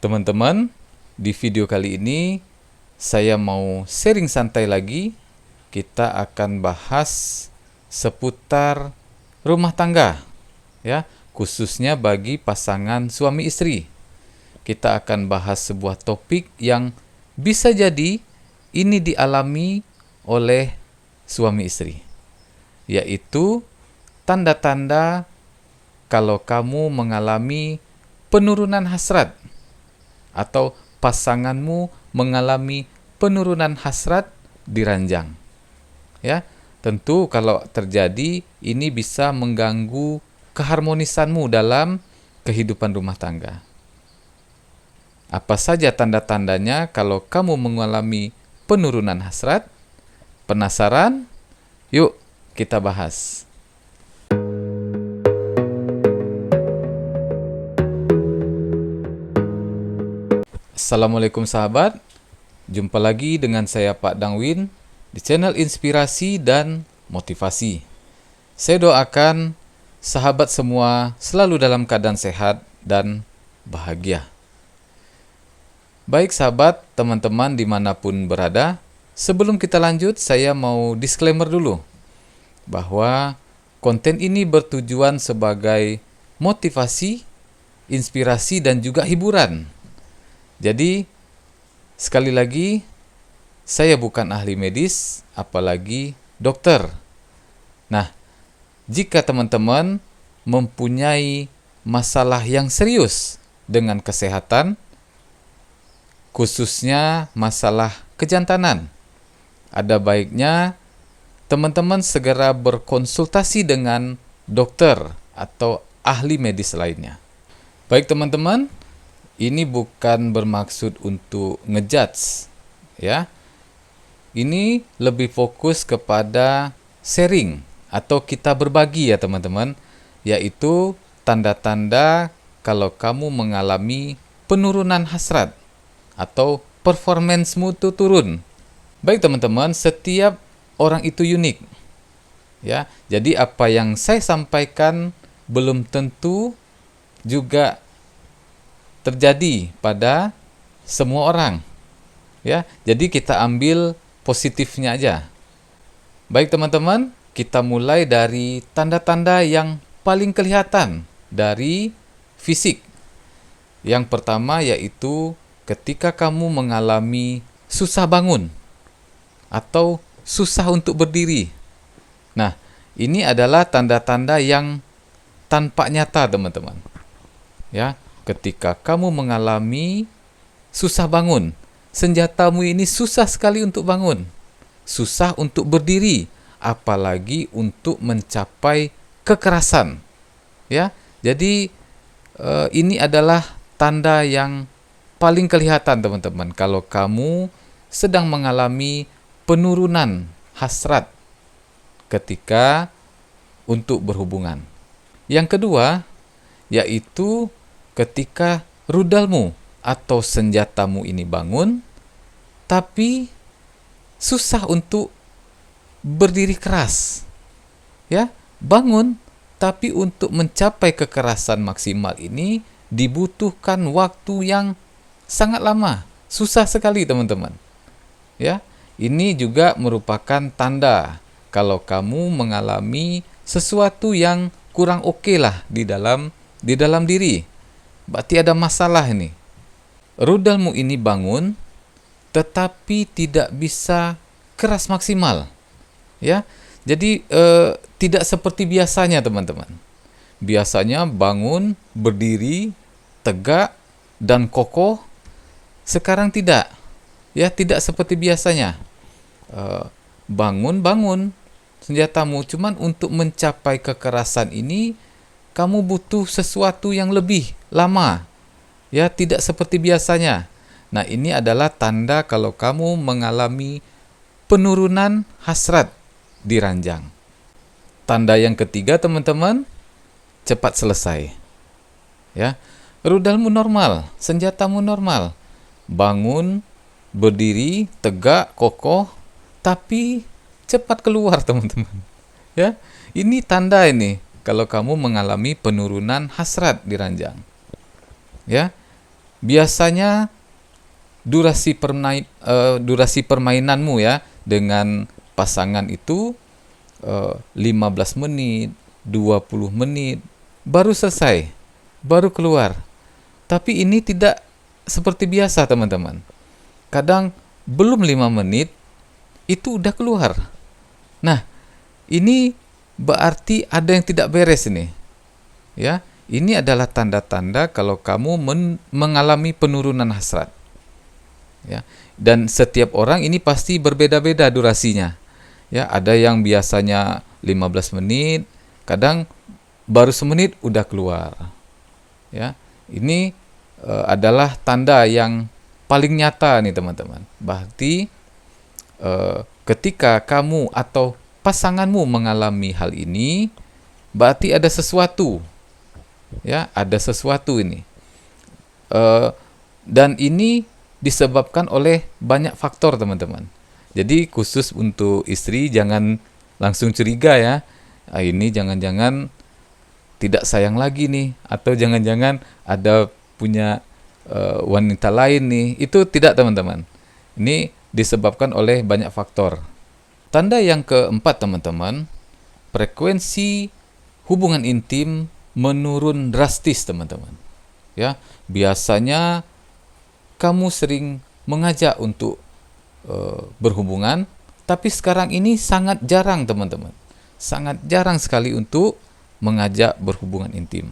Teman-teman, di video kali ini saya mau sharing santai lagi. Kita akan bahas seputar rumah tangga, ya, khususnya bagi pasangan suami istri. Kita akan bahas sebuah topik yang bisa jadi ini dialami oleh suami istri, yaitu tanda-tanda kalau kamu mengalami penurunan hasrat atau pasanganmu mengalami penurunan hasrat di ranjang. Ya, tentu kalau terjadi ini bisa mengganggu keharmonisanmu dalam kehidupan rumah tangga. Apa saja tanda-tandanya kalau kamu mengalami penurunan hasrat? Penasaran? Yuk kita bahas. Assalamualaikum sahabat, jumpa lagi dengan saya Pak Dangwin di channel Inspirasi dan Motivasi. Saya doakan sahabat semua selalu dalam keadaan sehat dan bahagia. Baik sahabat, teman-teman dimanapun berada, sebelum kita lanjut saya mau disclaimer dulu bahwa konten ini bertujuan sebagai motivasi, inspirasi dan juga hiburan. Jadi, sekali lagi, saya bukan ahli medis, apalagi dokter. Nah, jika teman-teman mempunyai masalah yang serius dengan kesehatan, khususnya masalah kejantanan, ada baiknya teman-teman segera berkonsultasi dengan dokter atau ahli medis lainnya. Baik teman-teman, ini bukan bermaksud untuk ngejudge, ya. Ini lebih fokus kepada sharing atau kita berbagi ya teman-teman, yaitu tanda-tanda kalau kamu mengalami penurunan hasrat atau performance-mu itu turun. Baik teman-teman, setiap orang itu unik, ya. Jadi apa yang saya sampaikan belum tentu juga terjadi pada semua orang, ya. Jadi kita ambil positifnya aja. Baik teman-teman, kita mulai dari tanda-tanda yang paling kelihatan dari fisik. Yang pertama yaitu ketika kamu mengalami susah bangun atau susah untuk berdiri. Nah, ini adalah tanda-tanda yang tampak nyata teman-teman, ya. Ketika kamu mengalami susah bangun, senjatamu ini susah sekali untuk bangun, susah untuk berdiri, apalagi untuk mencapai kekerasan, ya. Jadi ini adalah tanda yang paling kelihatan teman-teman kalau kamu sedang mengalami penurunan hasrat ketika untuk berhubungan. Yang kedua yaitu ketika rudalmu atau senjatamu ini bangun, tapi susah untuk berdiri keras. Ya, bangun, tapi untuk mencapai kekerasan maksimal ini dibutuhkan waktu yang sangat lama. Susah sekali teman-teman. Ya, ini juga merupakan tanda kalau kamu mengalami sesuatu yang kurang oke lah di dalam diri. Berarti ada masalah ini. Rudalmu ini bangun, tetapi tidak bisa keras maksimal, ya. Jadi tidak seperti biasanya teman-teman. Biasanya bangun, berdiri, tegak dan kokoh. Sekarang tidak, ya, tidak seperti biasanya. Bangun senjatamu, cuman untuk mencapai kekerasan ini kamu butuh sesuatu yang lebih lama, ya, tidak seperti biasanya. Nah, ini adalah tanda kalau kamu mengalami penurunan hasrat di ranjang. Tanda yang ketiga teman-teman, cepat selesai, ya. Rudalmu normal, senjatamu normal, bangun, berdiri, tegak, kokoh, tapi cepat keluar teman-teman, ya. Ini tanda ini kalau kamu mengalami penurunan hasrat di ranjang, ya. biasanya durasi permainanmu ya dengan pasangan itu 15 menit, 20 menit, baru selesai, baru keluar. Tapi ini tidak seperti biasa teman-teman. Kadang belum 5 menit, itu udah keluar. Nah, ini berarti ada yang tidak beres ini. Ya, ini adalah tanda-tanda kalau kamu mengalami penurunan hasrat. Ya, dan setiap orang ini pasti berbeda-beda durasinya. Ya, ada yang biasanya 15 menit, kadang baru semenit udah keluar. Ya, ini adalah tanda yang paling nyata nih teman-teman. Berarti ketika kamu atau pasanganmu mengalami hal ini, berarti ada sesuatu. Ya, ada sesuatu ini. Dan ini disebabkan oleh banyak faktor teman-teman. Jadi khusus untuk istri jangan langsung curiga ya. Ini jangan-jangan tidak sayang lagi nih, atau jangan-jangan ada punya wanita lain nih. Itu tidak teman-teman. Ini disebabkan oleh banyak faktor. Tanda yang keempat teman-teman, frekuensi hubungan intim menurun drastis teman-teman. Ya, biasanya kamu sering mengajak untuk berhubungan, tapi sekarang ini sangat jarang teman-teman. Sangat jarang sekali untuk mengajak berhubungan intim.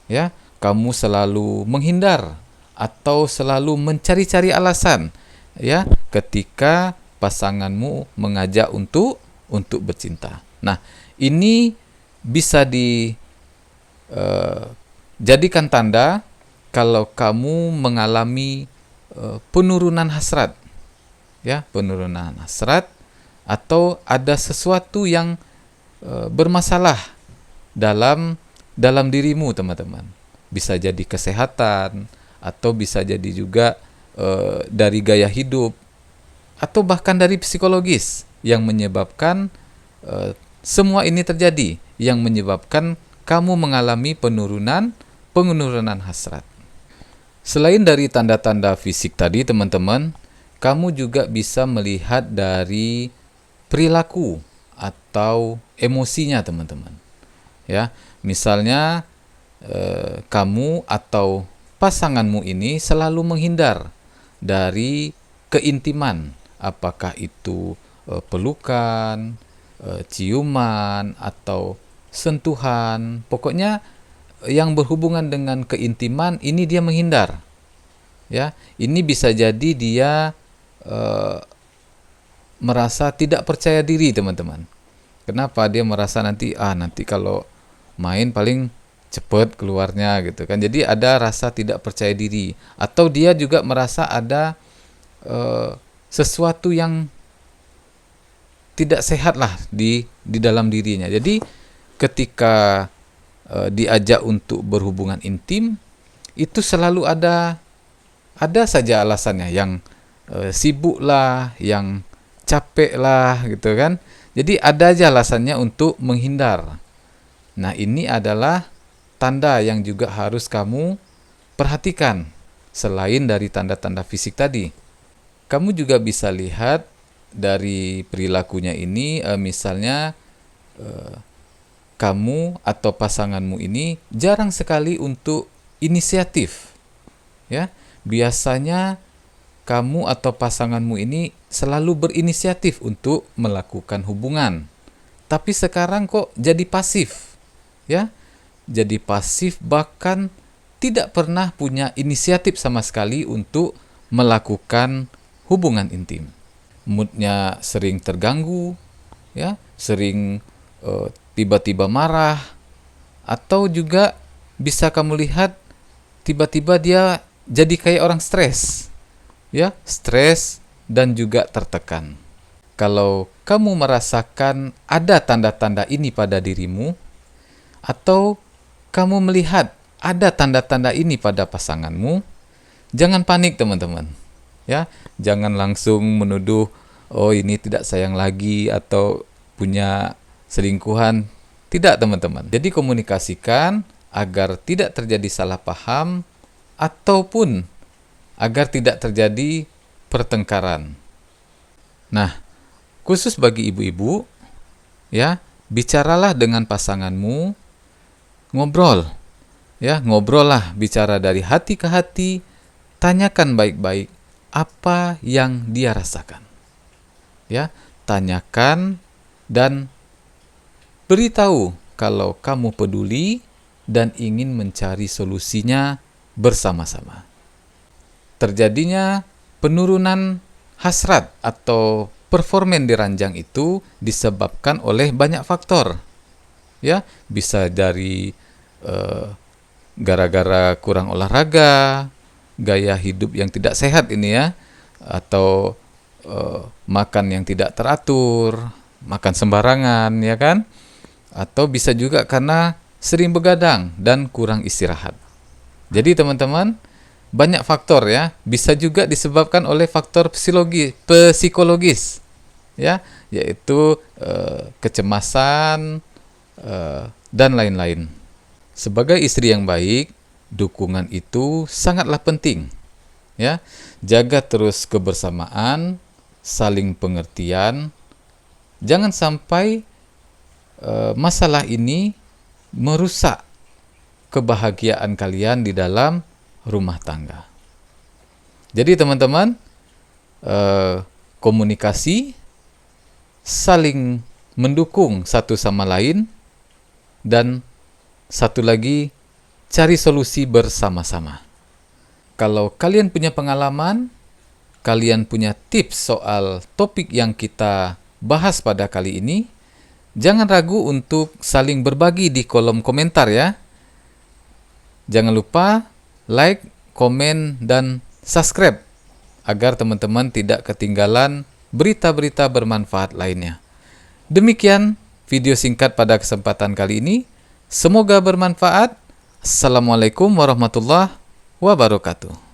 Ya, kamu selalu menghindar atau selalu mencari-cari alasan ya ketika pasanganmu mengajak untuk bercinta. Nah, ini bisa jadikan tanda kalau kamu mengalami penurunan hasrat. Ya, penurunan hasrat atau ada sesuatu yang bermasalah dalam dirimu teman-teman. Bisa jadi kesehatan atau bisa jadi juga dari gaya hidup atau bahkan dari psikologis yang menyebabkan semua ini terjadi, yang menyebabkan kamu mengalami penurunan hasrat. Selain dari tanda-tanda fisik tadi teman-teman, kamu juga bisa melihat dari perilaku atau emosinya teman-teman. Ya, misalnya kamu atau pasanganmu ini selalu menghindar dari keintiman, apakah itu pelukan, ciuman atau sentuhan. Pokoknya yang berhubungan dengan keintiman ini dia menghindar. Ya, ini bisa jadi dia merasa tidak percaya diri teman-teman. Kenapa? Dia merasa nanti kalau main paling cepat keluarnya gitu kan. Jadi ada rasa tidak percaya diri, atau dia juga merasa ada sesuatu yang tidak sehat lah di dalam dirinya. Jadi ketika diajak untuk berhubungan intim, itu selalu ada saja alasannya, yang sibuk lah, yang capek lah gitu kan. Jadi ada aja alasannya untuk menghindar. Nah, ini adalah tanda yang juga harus kamu perhatikan. Selain dari tanda-tanda fisik tadi, kamu juga bisa lihat dari perilakunya ini, misalnya kamu atau pasanganmu ini jarang sekali untuk inisiatif. Ya, biasanya kamu atau pasanganmu ini selalu berinisiatif untuk melakukan hubungan. Tapi sekarang kok jadi pasif. Ya, jadi pasif, bahkan tidak pernah punya inisiatif sama sekali untuk melakukan hubungan intim. Moodnya sering terganggu, ya, sering tiba-tiba marah, atau juga bisa kamu lihat tiba-tiba dia jadi kayak orang stres. Ya, stres dan juga tertekan. Kalau kamu merasakan ada tanda-tanda ini pada dirimu, atau kamu melihat ada tanda-tanda ini pada pasanganmu, jangan panik teman-teman. Ya, jangan langsung menuduh, oh ini tidak sayang lagi atau punya selingkuhan. Tidak teman-teman. Jadi komunikasikan agar tidak terjadi salah paham, ataupun agar tidak terjadi pertengkaran. Nah, khusus bagi ibu-ibu, ya, bicaralah dengan pasanganmu, ngobrol. Ya, ngobrol lah, bicara dari hati ke hati, tanyakan baik-baik apa yang dia rasakan. Ya, tanyakan dan beritahu kalau kamu peduli dan ingin mencari solusinya bersama-sama. Terjadinya penurunan hasrat atau performen di ranjang itu disebabkan oleh banyak faktor. Ya, bisa dari gara-gara kurang olahraga, gaya hidup yang tidak sehat ini ya, atau makan yang tidak teratur, makan sembarangan ya kan, atau bisa juga karena sering begadang dan kurang istirahat. Jadi teman-teman, banyak faktor ya, bisa juga disebabkan oleh faktor psikologis ya, yaitu kecemasan dan lain-lain. Sebagai istri yang baik, dukungan itu sangatlah penting. Ya, jaga terus kebersamaan, saling pengertian. Jangan sampai masalah ini merusak kebahagiaan kalian di dalam rumah tangga. Jadi teman-teman, komunikasi, saling mendukung satu sama lain, dan satu lagi, cari solusi bersama-sama. Kalau kalian punya pengalaman, kalian punya tips soal topik yang kita bahas pada kali ini, jangan ragu untuk saling berbagi di kolom komentar ya. Jangan lupa like, komen, dan subscribe agar teman-teman tidak ketinggalan berita-berita bermanfaat lainnya. Demikian video singkat pada kesempatan kali ini. Semoga bermanfaat. Assalamualaikum warahmatullahi wabarakatuh.